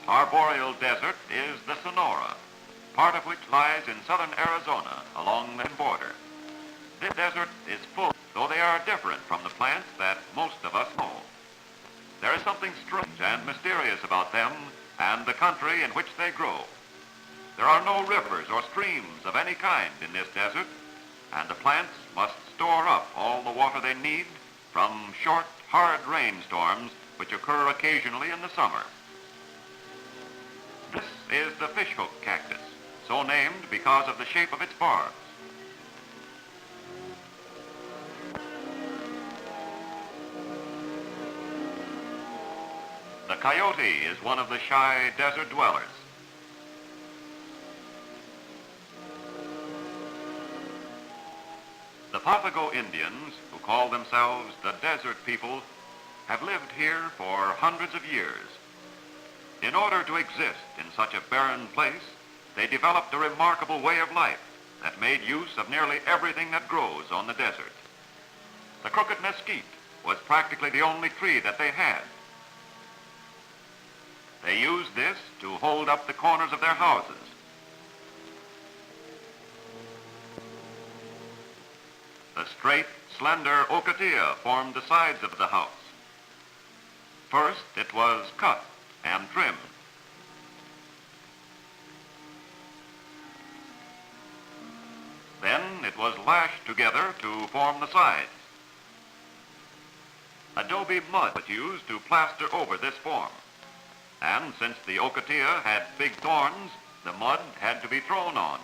arboreal desert is the Sonora, part of which lies in southern Arizona along the border. This desert is full, though they are different from the plants that most of us know. There is something strange and mysterious about them and the country in which they grow. There are no rivers or streams of any kind in this desert, and the plants must store up all the water they need from short, hard rainstorms which occur occasionally in the summer. This is the fishhook cactus, so named because of the shape of its barbs. The coyote is one of the shy desert dwellers. The Papago Indians, who call themselves the desert people, have lived here for hundreds of years. In order to exist in such a barren place, they developed a remarkable way of life that made use of nearly everything that grows on the desert. The crooked mesquite was practically the only tree that they had. They used this to hold up the corners of their houses. The straight, slender ocotillo formed the sides of the house. First, it was cut and trimmed. Then it was lashed together to form the sides. Adobe mud was used to plaster over this form. And since the ocotillo had big thorns, the mud had to be thrown on.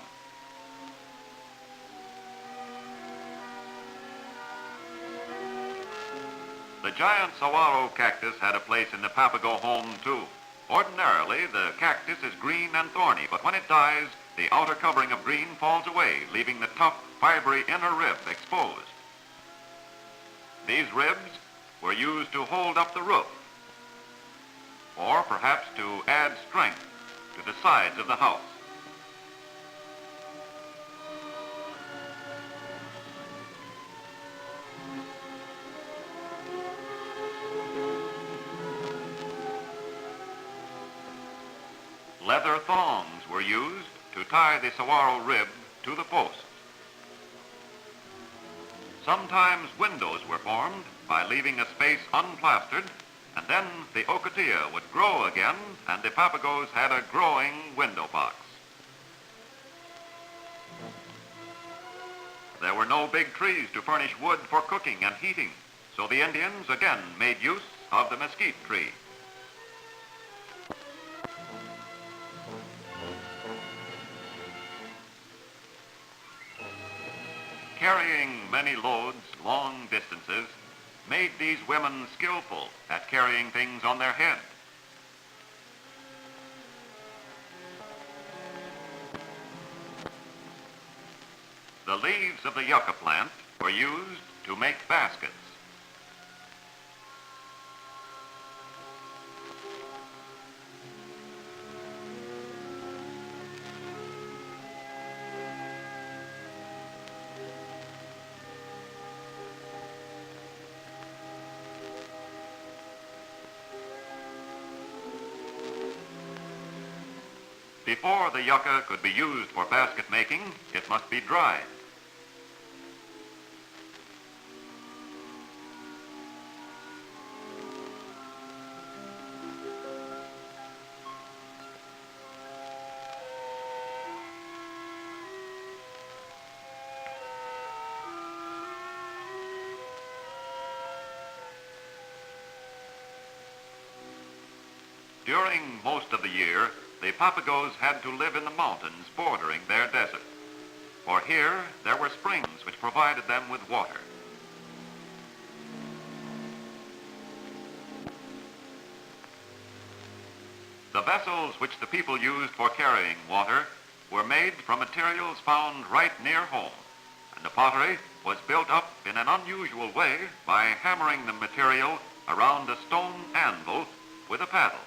The giant saguaro cactus had a place in the Papago home, too. Ordinarily, the cactus is green and thorny, but when it dies, the outer covering of green falls away, leaving the tough, fibery inner rib exposed. These ribs were used to hold up the roof, or perhaps to add strength to the sides of the house. Leather thongs were used to tie the saguaro rib to the post. Sometimes windows were formed by leaving a space unplastered, and then the ocotillo would grow again, and the Papagos had a growing window box. There were no big trees to furnish wood for cooking and heating, so the Indians again made use of the mesquite tree. Carrying many loads long distances made these women skillful at carrying things on their head. The leaves of the yucca plant were used to make baskets. Before the yucca could be used for basket making, it must be dried. During most of the year, the Papagos had to live in the mountains bordering their desert, for here there were springs which provided them with water. The vessels which the people used for carrying water were made from materials found right near home, and the pottery was built up in an unusual way by hammering the material around a stone anvil with a paddle.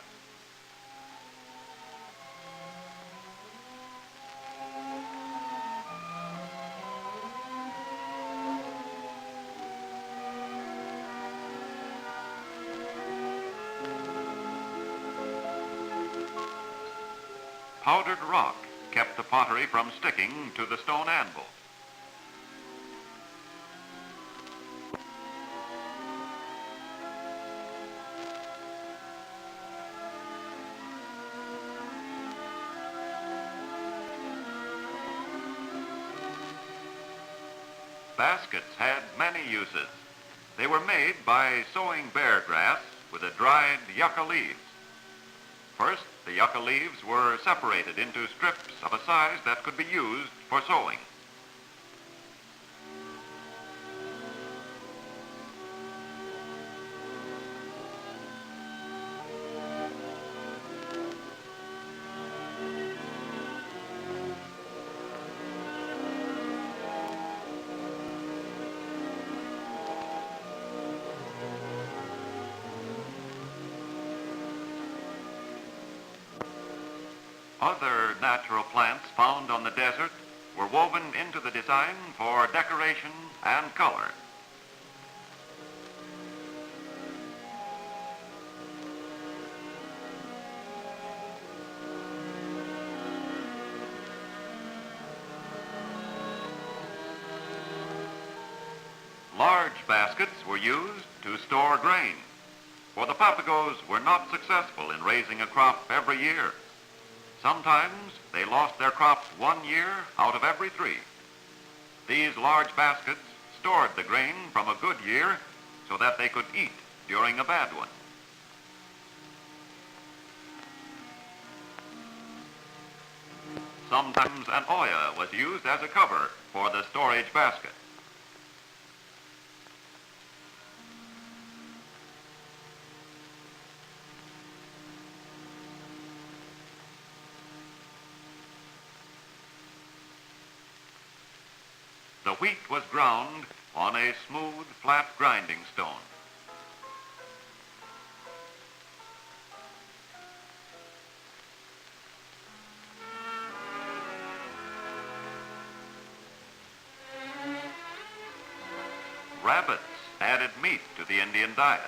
powdered rock kept the pottery from sticking to the stone anvil. Baskets had many uses. They were made by sowing bear grass with the dried yucca leaves. First, the yucca leaves were separated into strips of a size that could be used for sowing. Other natural plants found on the desert were woven into the design for decoration and color. Large baskets were used to store grain, for the Papagos were not successful in raising a crop every year. Sometimes they lost their crops 1 year out of every 3. These large baskets stored the grain from a good year so that they could eat during a bad one. Sometimes an olla was used as a cover for the storage basket. The wheat was ground on a smooth, flat grinding stone. Rabbits added meat to the Indian diet.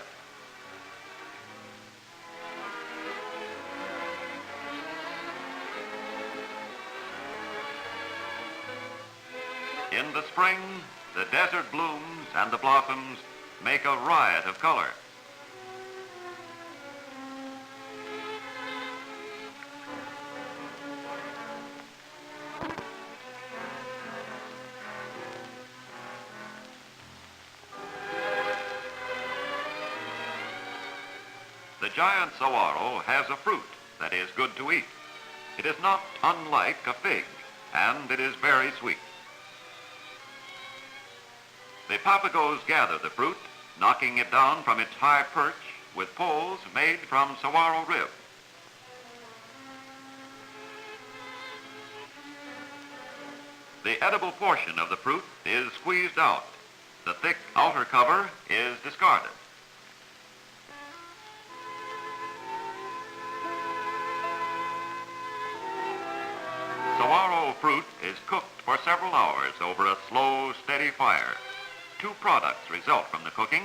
In the spring, the desert blooms and the blossoms make a riot of color. The giant saguaro has a fruit that is good to eat. It is not unlike a fig, and it is very sweet. The Papagos gather the fruit, knocking it down from its high perch with poles made from saguaro rib. The edible portion of the fruit is squeezed out. The thick outer cover is discarded. Saguaro fruit is cooked for several hours over a slow, steady fire. 2 products result from the cooking.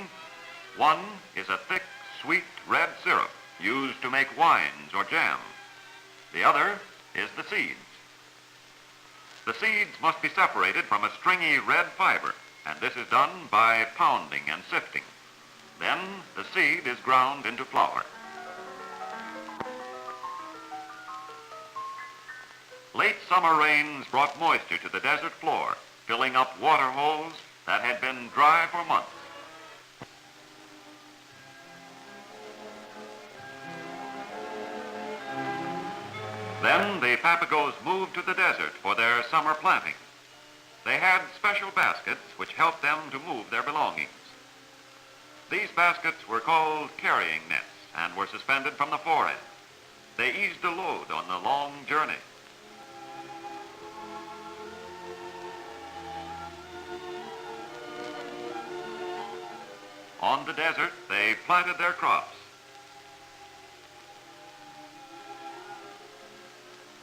One is a thick, sweet red syrup used to make wines or jam. The other is the seeds. The seeds must be separated from a stringy red fiber, and this is done by pounding and sifting. Then the seed is ground into flour. Late summer rains brought moisture to the desert floor, filling up water holes that had been dry for months. Then the Papagos moved to the desert for their summer planting. They had special baskets which helped them to move their belongings. These baskets were called carrying nets and were suspended from the forehead. They eased the load on the long journey. On the desert, they planted their crops.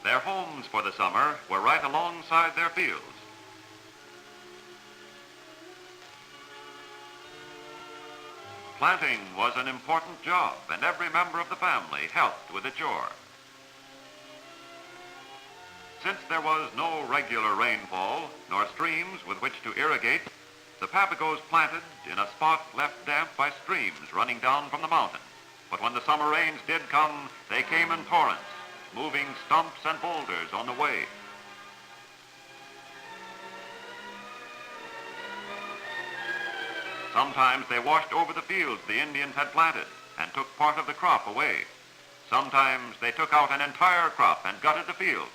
Their homes for the summer were right alongside their fields. Planting was an important job, and every member of the family helped with the chore. Since there was no regular rainfall nor streams with which to irrigate, the Papagos planted in a spot left damp by streams running down from the mountain. But when the summer rains did come, they came in torrents, moving stumps and boulders on the way. Sometimes they washed over the fields the Indians had planted and took part of the crop away. Sometimes they took out an entire crop and gutted the field.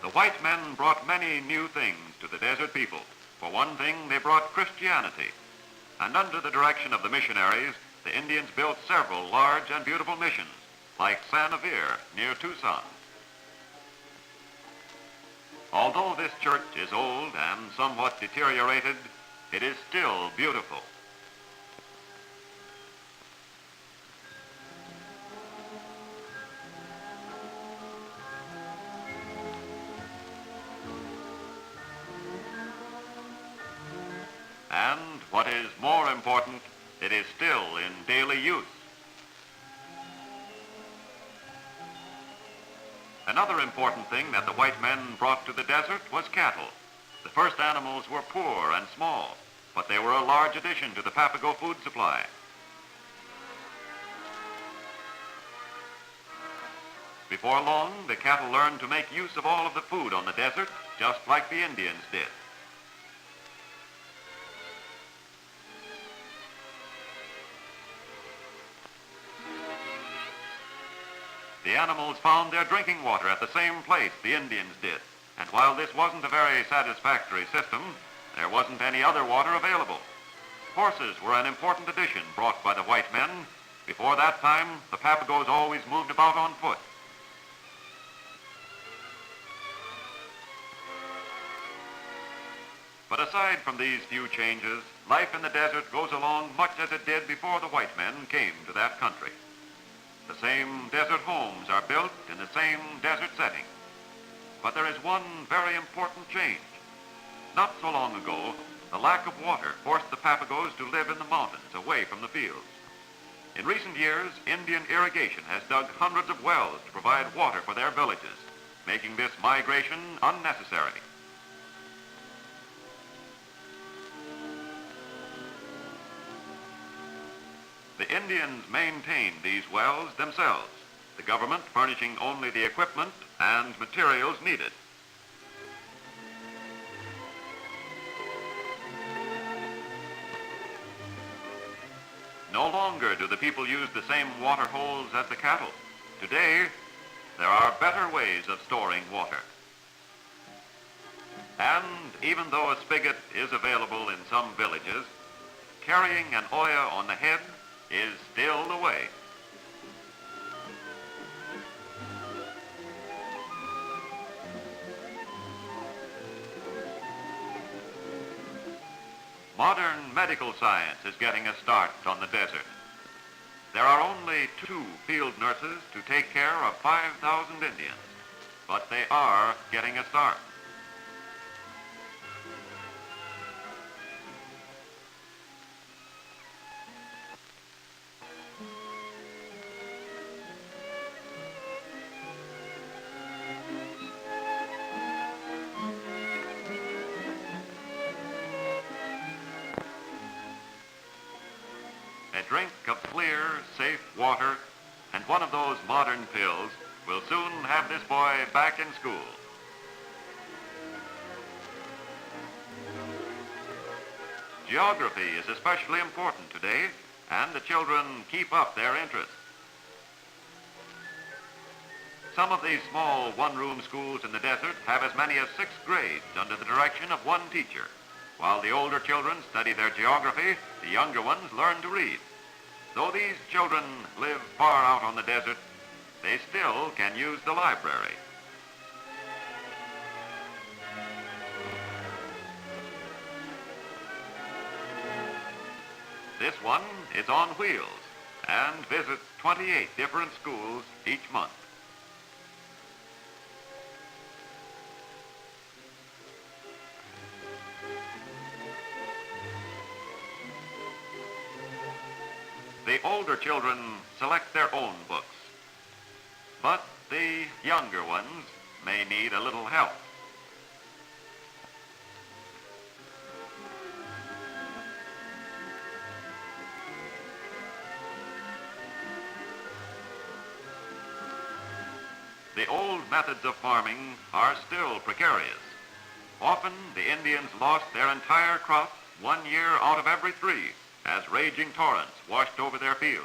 The white men brought many new things to the desert people. For one thing, they brought Christianity. And under the direction of the missionaries, the Indians built several large and beautiful missions, like San Javier near Tucson. Although this church is old and somewhat deteriorated, it is still beautiful. And what is more important, it is still in daily use. Another important thing that the white men brought to the desert was cattle. The first animals were poor and small, but they were a large addition to the Papago food supply. Before long, the cattle learned to make use of all of the food on the desert, just like the Indians did. The animals found their drinking water at the same place the Indians did, and while this wasn't a very satisfactory system, there wasn't any other water available. Horses were an important addition brought by the white men. Before that time, the Papagos always moved about on foot. But aside from these few changes, life in the desert goes along much as it did before the white men came to that country. The same desert homes are built in the same desert setting. But there is one very important change. Not so long ago, the lack of water forced the Papagos to live in the mountains away from the fields. In recent years, Indian irrigation has dug hundreds of wells to provide water for their villages, making this migration unnecessary. The Indians maintained these wells themselves, the government furnishing only the equipment and materials needed. No longer do the people use the same water holes as the cattle. Today, there are better ways of storing water. And even though a spigot is available in some villages, carrying an oya on the head is still the way. Modern medical science is getting a start on the desert. There are only 2 field nurses to take care of 5,000 Indians, but they are getting a start. A drink of clear, safe water and one of those modern pills will soon have this boy back in school. Geography is especially important today, and the children keep up their interest. Some of these small one-room schools in the desert have as many as 6 grades under the direction of one teacher. While the older children study their geography, the younger ones learn to read. Though these children live far out on the desert, they still can use the library. This one is on wheels and visits 28 different schools each month. The older children select their own books, but the younger ones may need a little help. The old methods of farming are still precarious. Often the Indians lost their entire crop 1 year out of every 3 as raging torrents washed over their fields.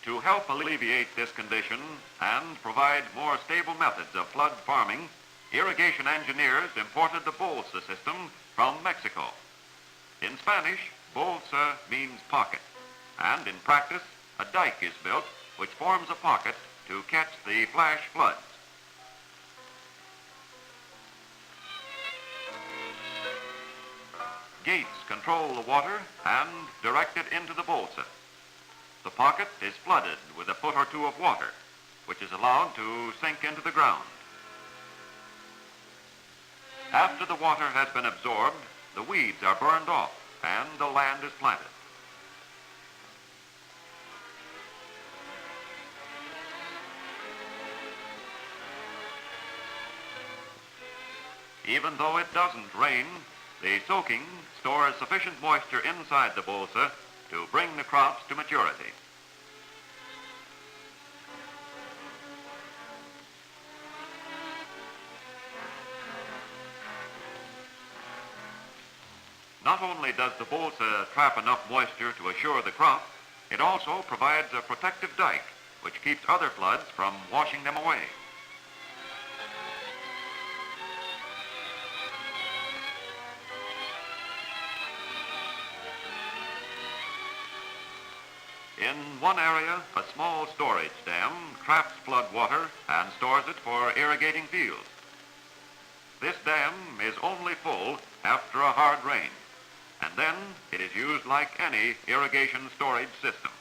To help alleviate this condition and provide more stable methods of flood farming, irrigation engineers imported the bolsa system from Mexico. In Spanish, bolsa means pocket, and in practice, a dike is built which forms a pocket to catch the flash floods. Gates control the water and direct it into the bolsa. The pocket is flooded with a foot or 2 of water, which is allowed to sink into the ground. After the water has been absorbed, the weeds are burned off and the land is planted. Even though it doesn't rain, the soaking stores sufficient moisture inside the bolsa to bring the crops to maturity. Not only does the bolsa trap enough moisture to assure the crop, it also provides a protective dike which keeps other floods from washing them away. In one area, a small storage dam traps flood water and stores it for irrigating fields. This dam is only full after a hard rain, and then it is used like any irrigation storage system.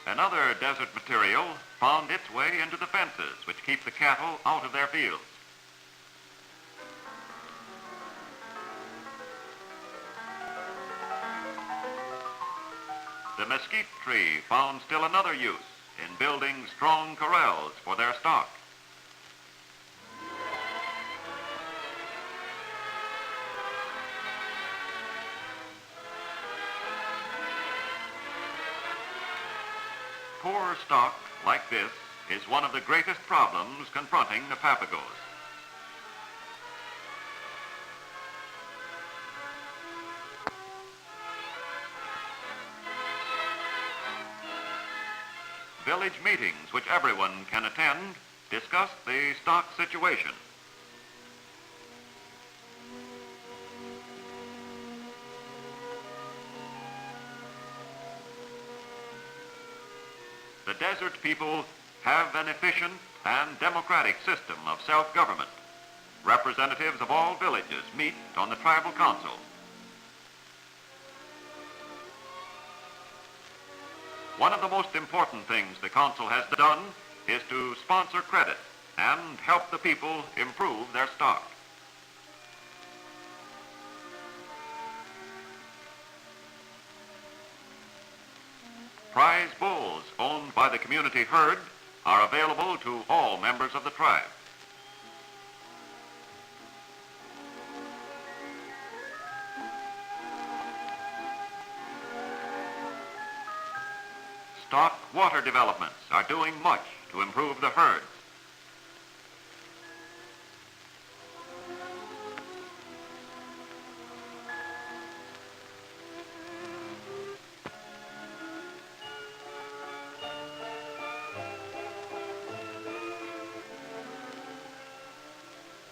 Another desert material found its way into the fences which keep the cattle out of their fields. The mesquite tree found still another use in building strong corrals for their stock. Poor stock like this is one of the greatest problems confronting the Papagos. Village meetings, which everyone can attend, discuss the stock situation. The desert people have an efficient and democratic system of self-government. Representatives of all villages meet on the tribal council. One of the most important things the council has done is to sponsor credit and help the people improve their stock. Prize bulls owned by the community herd are available to all members of the tribe. Stock water developments are doing much to improve the herds.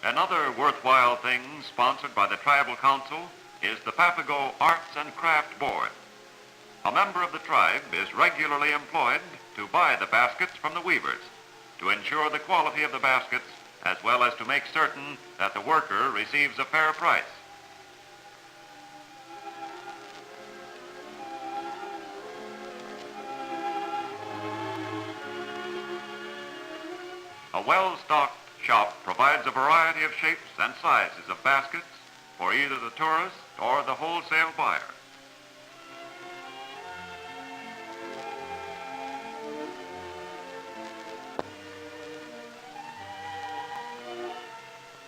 Another worthwhile thing sponsored by the Tribal Council is the Papago Arts and Craft Board. A member of the tribe is regularly employed to buy the baskets from the weavers, to ensure the quality of the baskets, as well as to make certain that the worker receives a fair price. A well-stocked shop provides a variety of shapes and sizes of baskets for either the tourist or the wholesale buyer.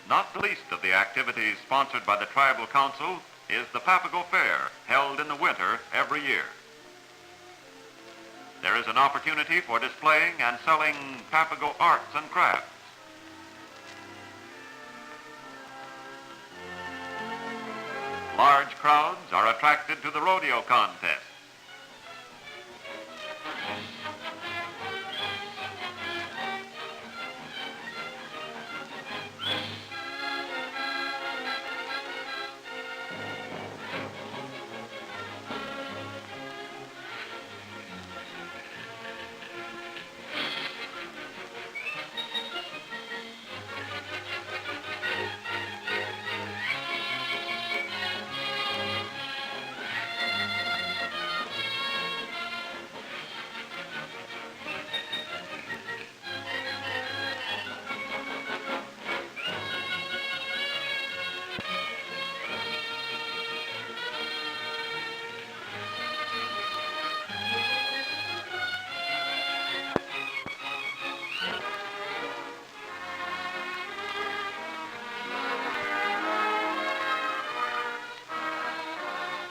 Not the least of the activities sponsored by the Tribal Council is the Papago Fair, held in the winter every year. There is an opportunity for displaying and selling Papago arts and crafts. Large crowds are attracted to the rodeo contest.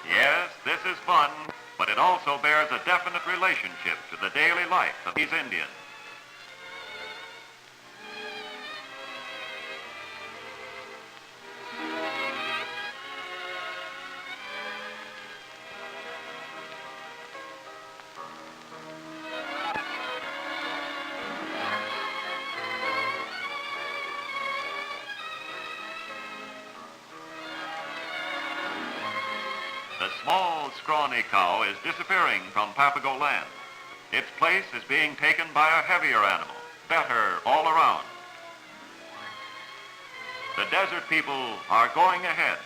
Yes, this is fun, but it also bears a definite relationship to the daily life of these Indians. The small, scrawny cow is disappearing from Papago land. Its place is being taken by a heavier animal, better all around. The desert people are going ahead,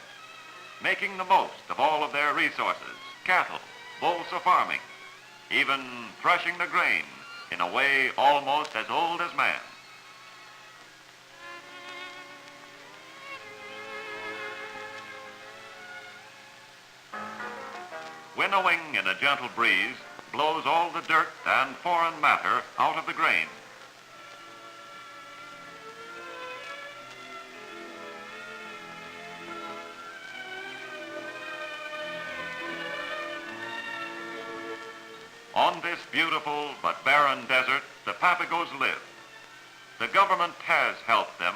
making the most of all of their resources, cattle, balsa farming, even threshing the grain in a way almost as old as man. Winnowing in a gentle breeze blows all the dirt and foreign matter out of the grain. On this beautiful but barren desert, the Papagos live. The government has helped them,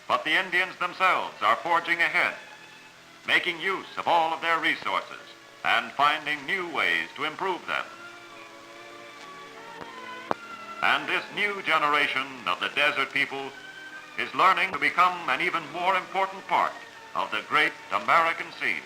but the Indians themselves are forging ahead, making use of all of their resources and finding new ways to improve them. And this new generation of the desert people is learning to become an even more important part of the great American scene.